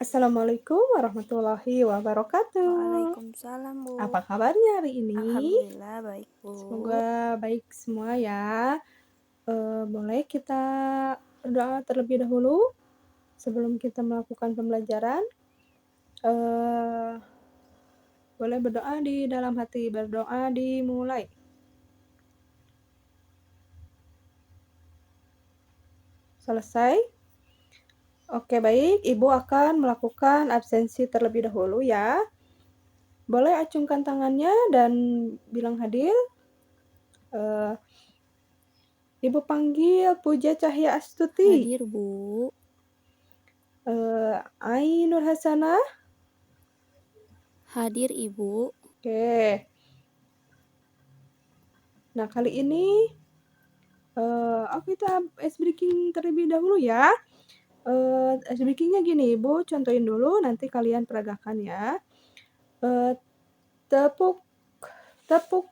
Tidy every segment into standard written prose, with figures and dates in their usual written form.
Assalamualaikum warahmatullahi wabarakatuh. Waalaikumsalam, Bu. Apa kabarnya hari ini? Alhamdulillah baik, Bu. Semoga baik semua ya. Boleh kita berdoa terlebih dahulu sebelum kita melakukan pembelajaran? Eee, Boleh berdoa di dalam hati. Berdoa dimulai. Selesai? Oke, baik. Ibu akan melakukan absensi terlebih dahulu ya. Boleh acungkan tangannya dan bilang hadir. Eee Ibu panggil Puja Cahya Astuti. Hadir, Bu. Ainur Hasanah. Hadir, Ibu. Oke. Nah, kali ini kita ice breaking terlebih dahulu ya. Ice breaking-nya gini, Ibu contohin dulu, nanti kalian peragakan ya. Tepuk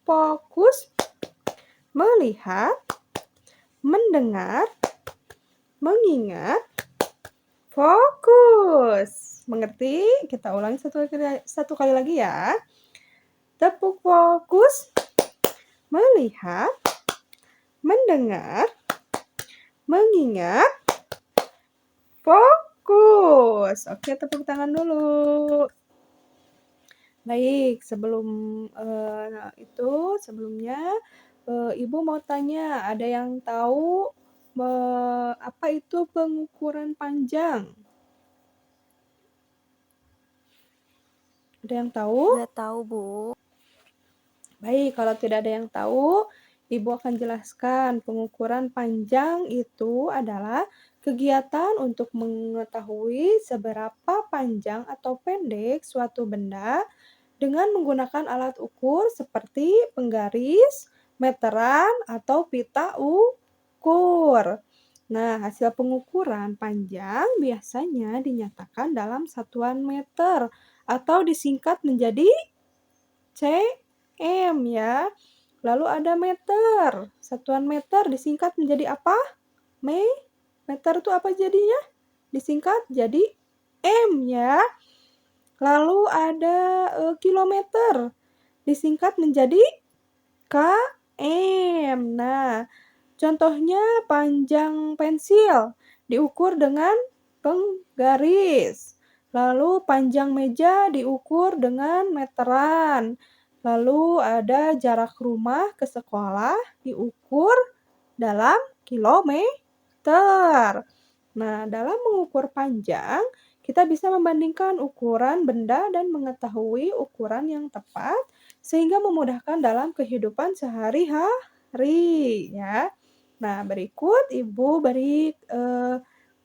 fokus, melihat, mendengar, mengingat, fokus. Mengerti? Kita ulangi satu kali lagi ya. Tepuk fokus, melihat, mendengar, mengingat, fokus. Oke, tepuk tangan dulu. Baik, sebelumnya Ibu mau tanya, ada yang tahu apa itu pengukuran panjang? Ada yang tahu? Nggak tahu, Bu. Baik, kalau tidak ada yang tahu, Ibu akan jelaskan. Pengukuran panjang itu adalah kegiatan untuk mengetahui seberapa panjang atau pendek suatu benda dengan menggunakan alat ukur seperti penggaris, meteran, atau pita ukur. Nah, hasil pengukuran panjang biasanya dinyatakan dalam satuan meter atau disingkat menjadi cm ya. Lalu ada meter. Satuan meter disingkat menjadi apa? Meter itu apa jadinya? Disingkat jadi m ya. Lalu ada kilometer. Disingkat menjadi km. Nah, contohnya panjang pensil diukur dengan penggaris. Lalu panjang meja diukur dengan meteran. Lalu ada jarak rumah ke sekolah diukur dalam kilometer. Nah, dalam mengukur panjang, kita bisa membandingkan ukuran benda dan mengetahui ukuran yang tepat sehingga memudahkan dalam kehidupan sehari-hari ya. Nah, berikut Ibu beri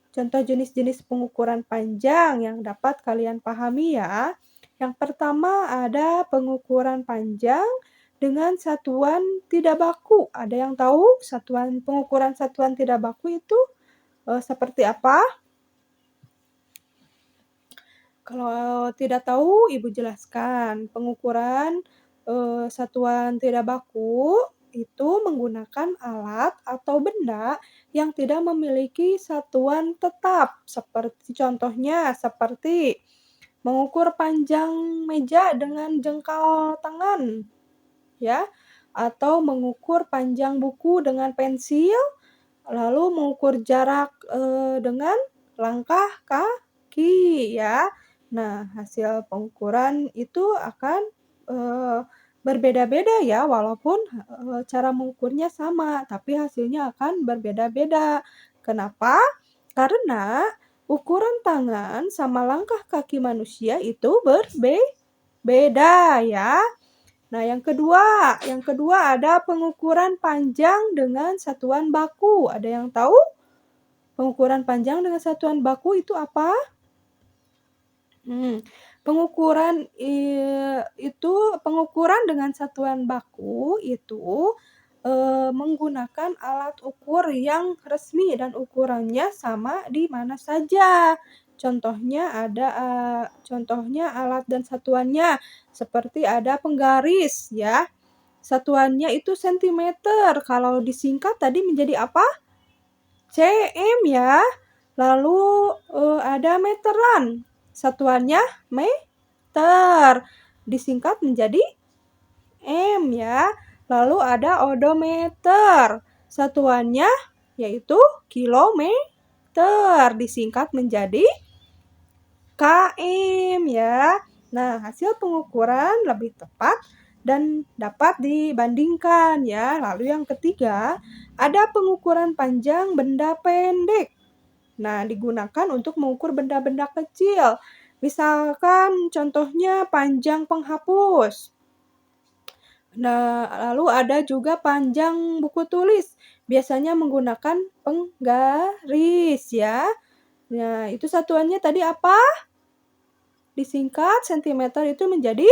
contoh jenis-jenis pengukuran panjang yang dapat kalian pahami ya. Yang pertama ada pengukuran panjang dengan satuan tidak baku. Ada yang tahu pengukuran satuan tidak baku itu seperti apa? Kalau tidak tahu, Ibu jelaskan. Pengukuran satuan tidak baku itu menggunakan alat atau benda yang tidak memiliki satuan tetap. Contohnya seperti mengukur panjang meja dengan jengkal tangan, ya, atau mengukur panjang buku dengan pensil, lalu mengukur jarak dengan langkah kaki, ya. Nah, hasil pengukuran itu akan berbeda-beda ya, walaupun cara mengukurnya sama, tapi hasilnya akan berbeda-beda. Kenapa? Karena ukuran tangan sama langkah kaki manusia itu berbeda ya. Nah, yang kedua ada pengukuran panjang dengan satuan baku. Ada yang tahu pengukuran panjang dengan satuan baku itu apa? Pengukuran dengan satuan baku itu menggunakan alat ukur yang resmi dan ukurannya sama di mana saja. Contohnya alat dan satuannya seperti ada penggaris ya. Satuannya itu sentimeter. Kalau disingkat tadi menjadi apa? cm ya. Lalu ada meteran. satuannya meter, disingkat menjadi M ya. Lalu ada odometer, satuannya yaitu kilometer, disingkat menjadi km ya. Nah, hasil pengukuran lebih tepat dan dapat dibandingkan ya. Lalu yang ketiga, ada pengukuran panjang benda pendek. Nah, digunakan untuk mengukur benda-benda kecil. Misalkan contohnya panjang penghapus. Nah, lalu ada juga panjang buku tulis. Biasanya menggunakan penggaris ya. Nah, itu satuannya tadi apa? Disingkat sentimeter itu menjadi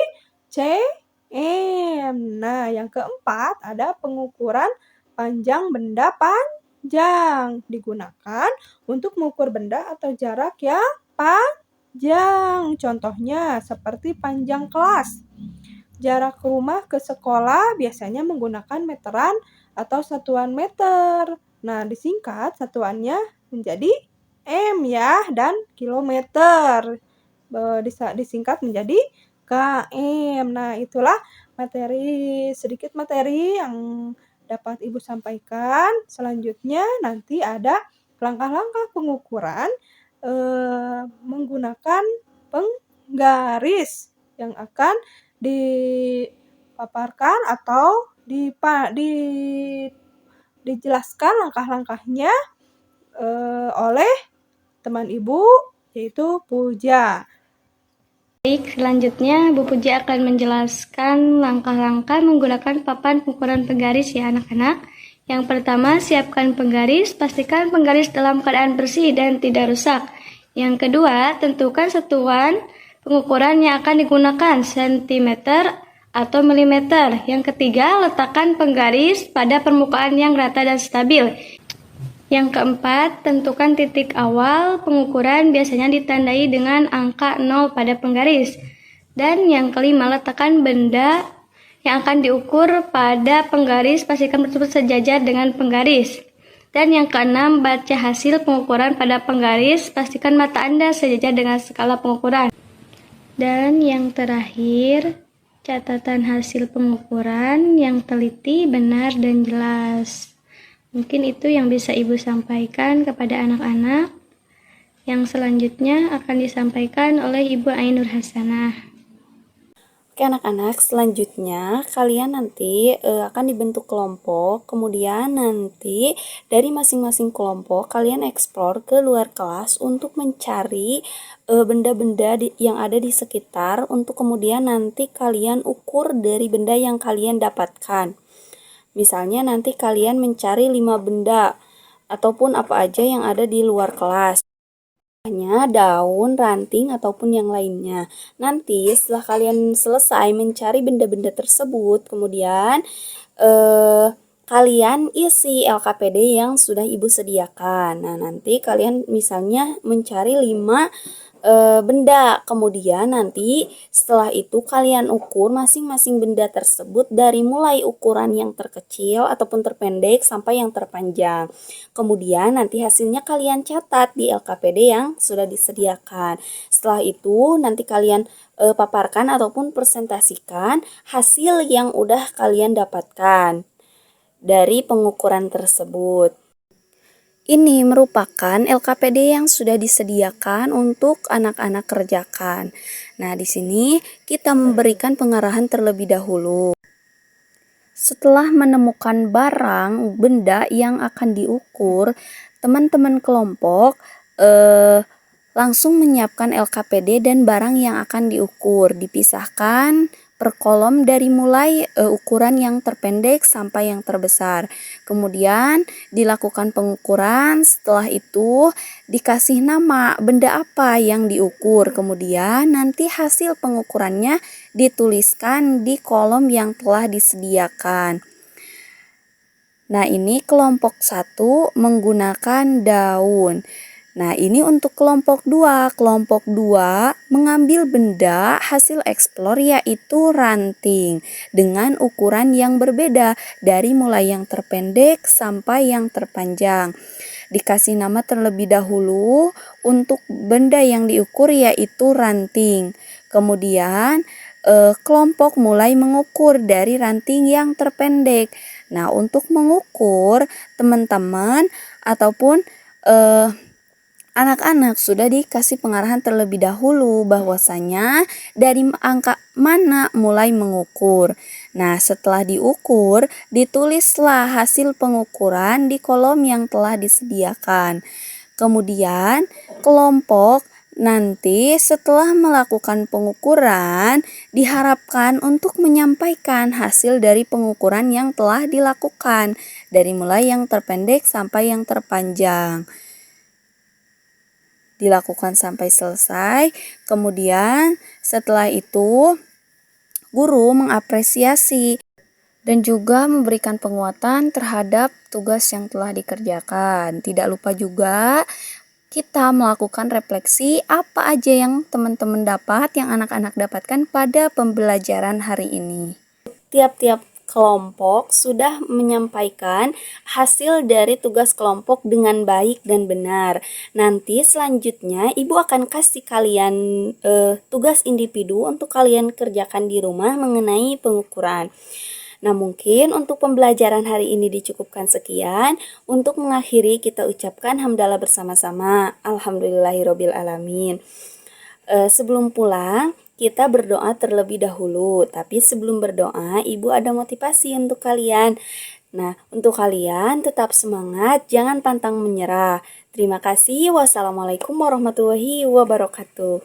cm. Nah, yang keempat ada pengukuran panjang benda panjang. Digunakan untuk mengukur benda atau jarak yang panjang. Contohnya seperti panjang kelas. Jarak rumah ke sekolah biasanya menggunakan meteran atau satuan meter. Nah, disingkat satuannya menjadi m ya dan kilometer. Disingkat menjadi km. Nah, itulah sedikit materi yang dapat Ibu sampaikan. Selanjutnya nanti ada langkah-langkah pengukuran menggunakan penggaris yang akan dipaparkan atau dijelaskan langkah-langkahnya oleh teman Ibu, yaitu Puja. Baik, selanjutnya Bu Puji akan menjelaskan langkah-langkah menggunakan papan pengukuran penggaris ya anak-anak. Yang pertama, siapkan penggaris, pastikan penggaris dalam keadaan bersih dan tidak rusak. Yang kedua, tentukan satuan pengukuran yang akan digunakan, sentimeter atau milimeter. Yang ketiga, letakkan penggaris pada permukaan yang rata dan stabil. Yang keempat, tentukan titik awal pengukuran biasanya ditandai dengan angka 0 pada penggaris. Dan yang kelima, letakkan benda yang akan diukur pada penggaris, pastikan tersebut sejajar dengan penggaris. Dan yang keenam, baca hasil pengukuran pada penggaris, pastikan mata Anda sejajar dengan skala pengukuran. Dan yang terakhir, catatan hasil pengukuran yang teliti, benar, dan jelas. Mungkin itu yang bisa Ibu sampaikan kepada anak-anak. Yang selanjutnya akan disampaikan oleh Ibu Ainur Hasanah. Oke anak-anak, selanjutnya kalian nanti akan dibentuk kelompok, kemudian nanti dari masing-masing kelompok kalian eksplor ke luar kelas untuk mencari benda-benda yang ada di sekitar untuk kemudian nanti kalian ukur dari benda yang kalian dapatkan. Misalnya nanti kalian mencari 5 benda ataupun apa aja yang ada di luar kelas. Hanya daun, ranting, ataupun yang lainnya. Nanti setelah kalian selesai mencari benda-benda tersebut, kemudian kalian isi LKPD yang sudah Ibu sediakan. Nah, nanti kalian misalnya mencari 5 benda. Kemudian nanti setelah itu kalian ukur masing-masing benda tersebut dari mulai ukuran yang terkecil ataupun terpendek sampai yang terpanjang. Kemudian nanti hasilnya kalian catat di LKPD yang sudah disediakan. Setelah itu nanti kalian paparkan ataupun presentasikan hasil yang udah kalian dapatkan dari pengukuran tersebut. Ini merupakan LKPD yang sudah disediakan untuk anak-anak kerjakan. Nah, di sini kita memberikan pengarahan terlebih dahulu. Setelah menemukan barang, benda yang akan diukur, teman-teman kelompok langsung menyiapkan LKPD dan barang yang akan diukur. Dipisahkan per kolom dari mulai ukuran yang terpendek sampai yang terbesar. Kemudian dilakukan pengukuran, setelah itu dikasih nama benda apa yang diukur. Kemudian nanti hasil pengukurannya dituliskan di kolom yang telah disediakan. Nah, ini kelompok 1 menggunakan daun. Nah, ini untuk kelompok 2. Kelompok 2 mengambil benda hasil eksplor yaitu ranting dengan ukuran yang berbeda dari mulai yang terpendek sampai yang terpanjang. dikasih nama terlebih dahulu untuk benda yang diukur yaitu ranting. Kemudian kelompok mulai mengukur dari ranting yang terpendek. Nah, untuk mengukur teman-teman ataupun anak-anak sudah dikasih pengarahan terlebih dahulu bahwasanya dari angka mana mulai mengukur. Nah, setelah diukur, ditulislah hasil pengukuran di kolom yang telah disediakan. Kemudian, kelompok nanti setelah melakukan pengukuran diharapkan untuk menyampaikan hasil dari pengukuran yang telah dilakukan, dari mulai yang terpendek sampai yang terpanjang. Dilakukan sampai selesai. Kemudian setelah itu guru mengapresiasi dan juga memberikan penguatan terhadap tugas yang telah dikerjakan. Tidak lupa juga kita melakukan refleksi apa aja yang teman-teman dapat, yang anak-anak dapatkan pada pembelajaran hari ini. Tiap-tiap kelompok sudah menyampaikan hasil dari tugas kelompok dengan baik dan benar. Nanti selanjutnya Ibu akan kasih kalian tugas individu untuk kalian kerjakan di rumah mengenai pengukuran. Nah, mungkin untuk pembelajaran hari ini dicukupkan sekian. Untuk mengakhiri kita ucapkan hamdalah bersama-sama. Alhamdulillahirabbil alamin. Sebelum pulang kita berdoa terlebih dahulu. Tapi sebelum berdoa, Ibu ada motivasi untuk kalian. Nah, untuk kalian tetap semangat, jangan pantang menyerah. Terima kasih. Wassalamualaikum warahmatullahi wabarakatuh.